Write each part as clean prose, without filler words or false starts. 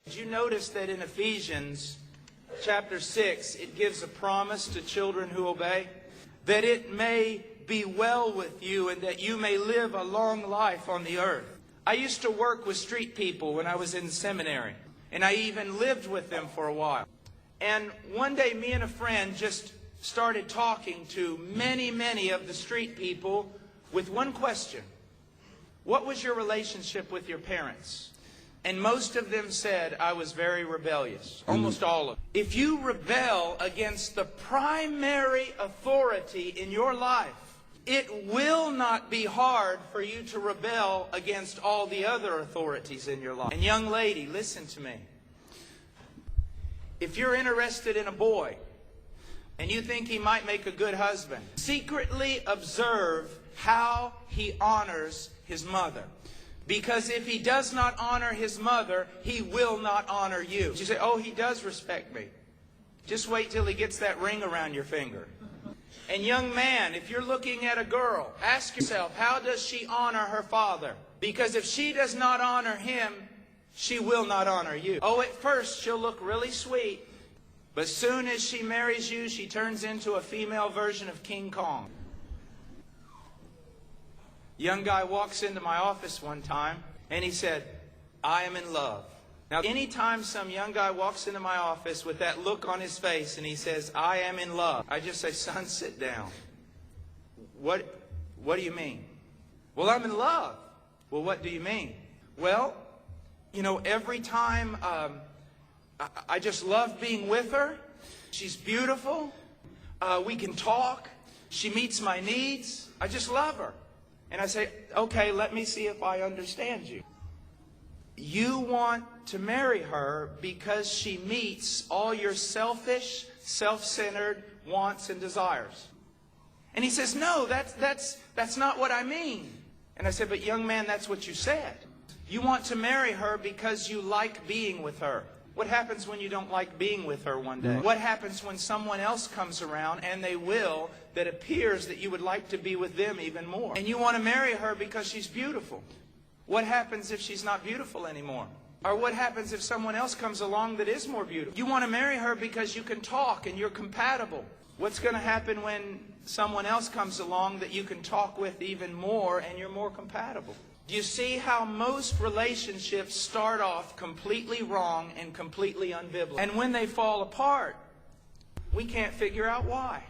Did you notice that in Ephesians chapter 6, it gives a promise to children who obey? That it may be well with you and that you may live a long life on the earth. I used to work with street people when I was in seminary, and I even lived with them for a while. And one day, me and a friend just started talking to many of the street people with one question. What was your relationship with your parents? And most of them said, I was very rebellious. Almost all of them. If you rebel against the primary authority in your life, it will not be hard for you to rebel against all the other authorities in your life. And young lady, listen to me. If you're interested in a boy, and you think he might make a good husband, secretly observe how he honors his mother. Because if he does not honor his mother, he will not honor you. You say, oh, he does respect me. Just wait till he gets that ring around your finger. And young man, if you're looking at a girl, ask yourself, how does she honor her father? Because if she does not honor him, she will not honor you. Oh, at first she'll look really sweet, but soon as she marries you, she turns into a female version of King Kong. Young guy walks into my office one time, and he said, I am in love. Now, anytime some young guy walks into my office with that look on his face and he says, I am in love, I just say, son, sit down. What do you mean? Well, I'm in love. Well, what do you mean? Well, you know, every time I just love being with her. She's beautiful. We can talk. She meets my needs. I just love her. And I say, okay, let me see if I understand you. You want to marry her because she meets all your selfish, self-centered wants and desires. And he says, no, that's not what I mean. And I said, but young man, that's what you said. You want to marry her because you like being with her. What happens when you don't like being with her one day? What happens when someone else comes around, and they will, that appears that you would like to be with them even more? And you want to marry her because she's beautiful. What happens if she's not beautiful anymore? Or what happens if someone else comes along that is more beautiful? You want to marry her because you can talk and you're compatible. What's going to happen when someone else comes along that you can talk with even more and you're more compatible? Do you see how most relationships start off completely wrong and completely unbiblical? And when they fall apart, we can't figure out why.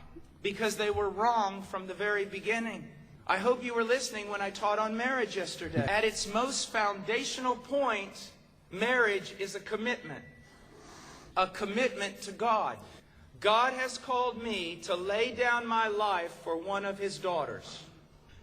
Because they were wrong from the very beginning. I hope you were listening when I taught on marriage yesterday. At its most foundational point, marriage is a commitment. A commitment to God. God has called me to lay down my life for one of His daughters.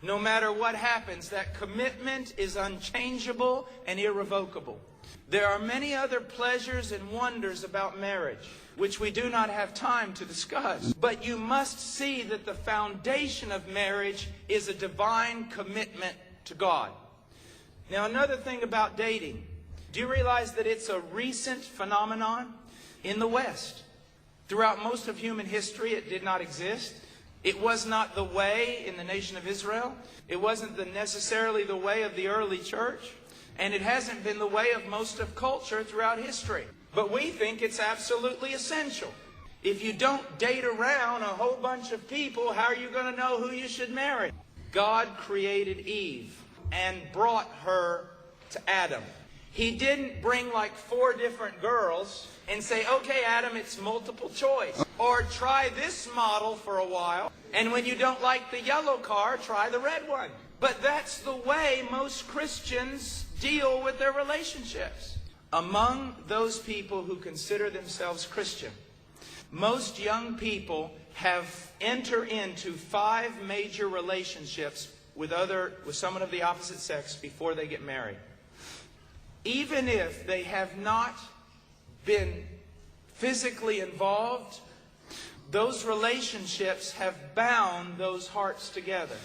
No matter what happens, that commitment is unchangeable and irrevocable. There are many other pleasures and wonders about marriage, which we do not have time to discuss. But you must see that the foundation of marriage is a divine commitment to God. Now, another thing about dating. Do you realize that it's a recent phenomenon in the West? Throughout most of human history, it did not exist. It was not the way in the nation of Israel. It wasn't necessarily the way of the early church. And it hasn't been the way of most of culture throughout history. But we think it's absolutely essential. If you don't date around a whole bunch of people, how are you going to know who you should marry? God created Eve and brought her to Adam. He didn't bring like 4 different girls and say, okay, Adam, it's multiple choice. Or try this model for a while. And when you don't like the yellow car, try the red one. But that's the way most Christians deal with their relationships. Among those people who consider themselves Christian, most young people have entered into 5 major relationships with someone of the opposite sex before they get married. Even if they have not been physically involved, those relationships have bound those hearts together.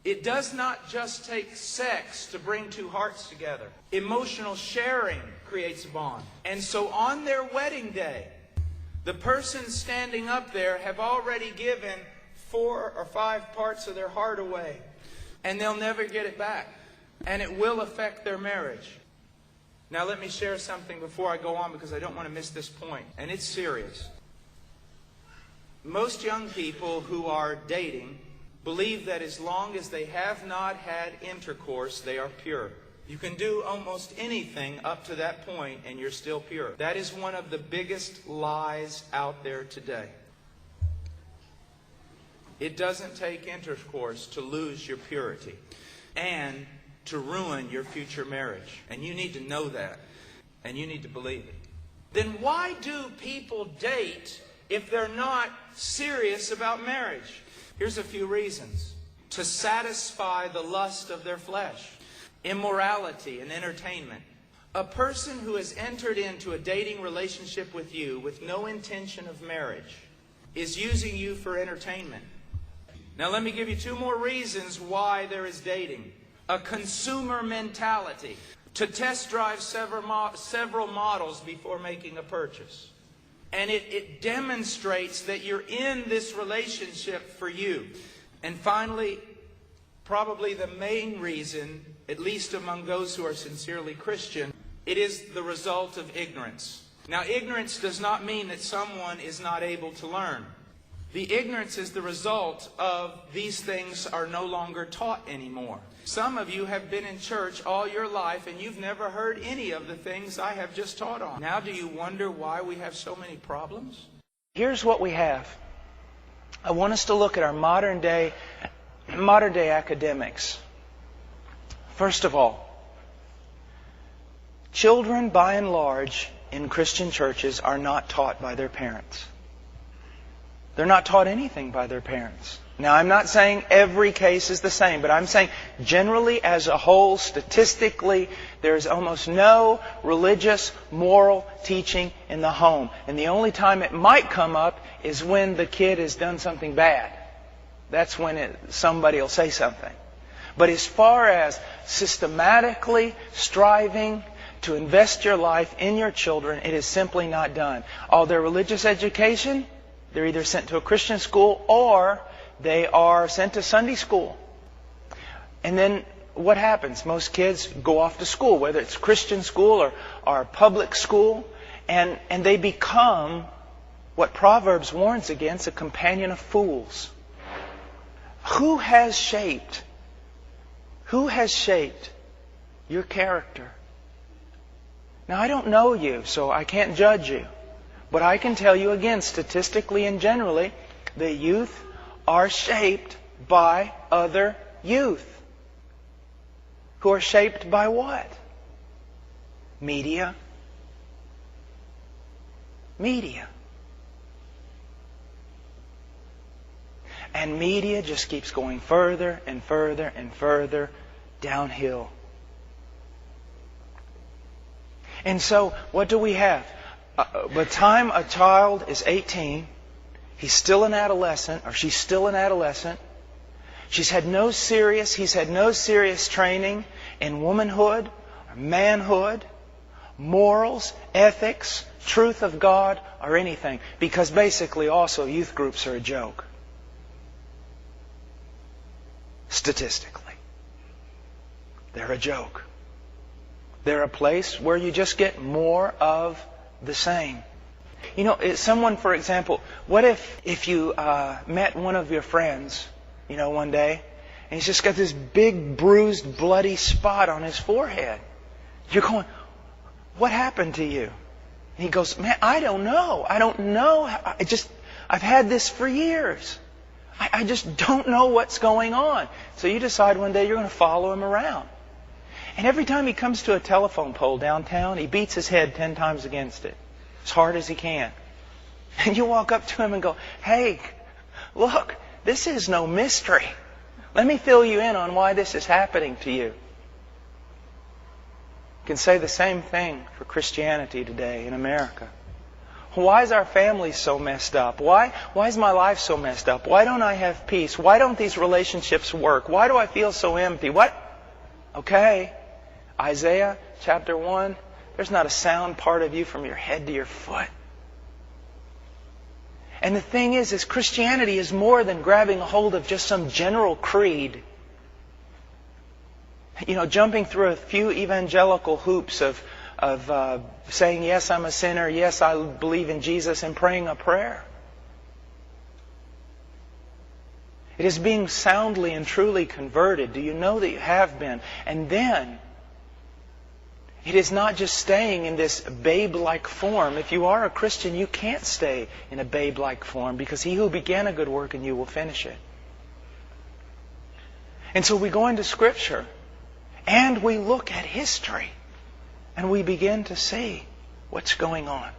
It does not just take sex to bring 2 hearts together. Emotional sharing creates a bond. And so on their wedding day, the person standing up there have already given 4 or 5 parts of their heart away. And they'll never get it back. And it will affect their marriage. Now let me share something before I go on, because I don't want to miss this point, and it's serious. Most young people who are dating believe that as long as they have not had intercourse, they are pure. You can do almost anything up to that point and you're still pure. That is one of the biggest lies out there today. It doesn't take intercourse to lose your purity and to ruin your future marriage. And you need to know that. And you need to believe it. Then why do people date if they're not serious about marriage? Here's a few reasons. To satisfy the lust of their flesh. Immorality and entertainment. A person who has entered into a dating relationship with you with no intention of marriage is using you for entertainment. Now let me give you two more reasons why there is dating. A consumer mentality. To test drive several models before making a purchase. And it demonstrates that you're in this relationship for you. And finally, probably the main reason, at least among those who are sincerely Christian, it is the result of ignorance. Now, ignorance does not mean that someone is not able to learn. The ignorance is the result of these things are no longer taught anymore. Some of you have been in church all your life and you've never heard any of the things I have just taught on. Now do you wonder why we have so many problems? Here's what we have. I want us to look at our modern day academics. First of all, children by and large in Christian churches are not taught by their parents. They're not taught anything by their parents. Now, I'm not saying every case is the same, but I'm saying generally as a whole, statistically, there's almost no religious, moral teaching in the home. And the only time it might come up is when the kid has done something bad. That's when somebody will say something. But as far as systematically striving to invest your life in your children, it is simply not done. All their religious education, they're either sent to a Christian school or they are sent to Sunday school. And then what happens? Most kids go off to school, whether it's Christian school or public school, and they become what Proverbs warns against, a companion of fools. Who has shaped your character? Now, I don't know you, so I can't judge you. But I can tell you again, statistically and generally, the youth are shaped by other youth. Who are shaped by what? Media. Media. And media just keeps going further and further and further downhill. And so, what do we have? By the time a child is 18, he's still an adolescent, or she's still an adolescent. He's had no serious training in womanhood, or manhood, morals, ethics, truth of God, or anything. Because basically also youth groups are a joke. Statistically. They're a joke. They're a place where you just get more of the same. You know, someone, for example, what if you met one of your friends, one day, and he's just got this big, bruised, bloody spot on his forehead. You're going, what happened to you? And he goes, man, I don't know. I've had this for years. I just don't know what's going on. So you decide one day you're going to follow him around. And every time he comes to a telephone pole downtown, he beats his head 10 times against it, as hard as he can. And you walk up to him and go, hey, look, this is no mystery. Let me fill you in on why this is happening to you. You can say the same thing for Christianity today in America. Why is our family so messed up? Why is my life so messed up? Why don't I have peace? Why don't these relationships work? Why do I feel so empty? What? Okay. Isaiah chapter 1, there's not a sound part of you from your head to your foot. And the thing is Christianity is more than grabbing a hold of just some general creed. Jumping through a few evangelical hoops of saying, yes, I'm a sinner, yes, I believe in Jesus, and praying a prayer. It is being soundly and truly converted. Do you know that you have been? And then, it is not just staying in this babe-like form. If you are a Christian, you can't stay in a babe-like form, because He who began a good work in you will finish it. And so we go into Scripture, and we look at history, and we begin to see what's going on.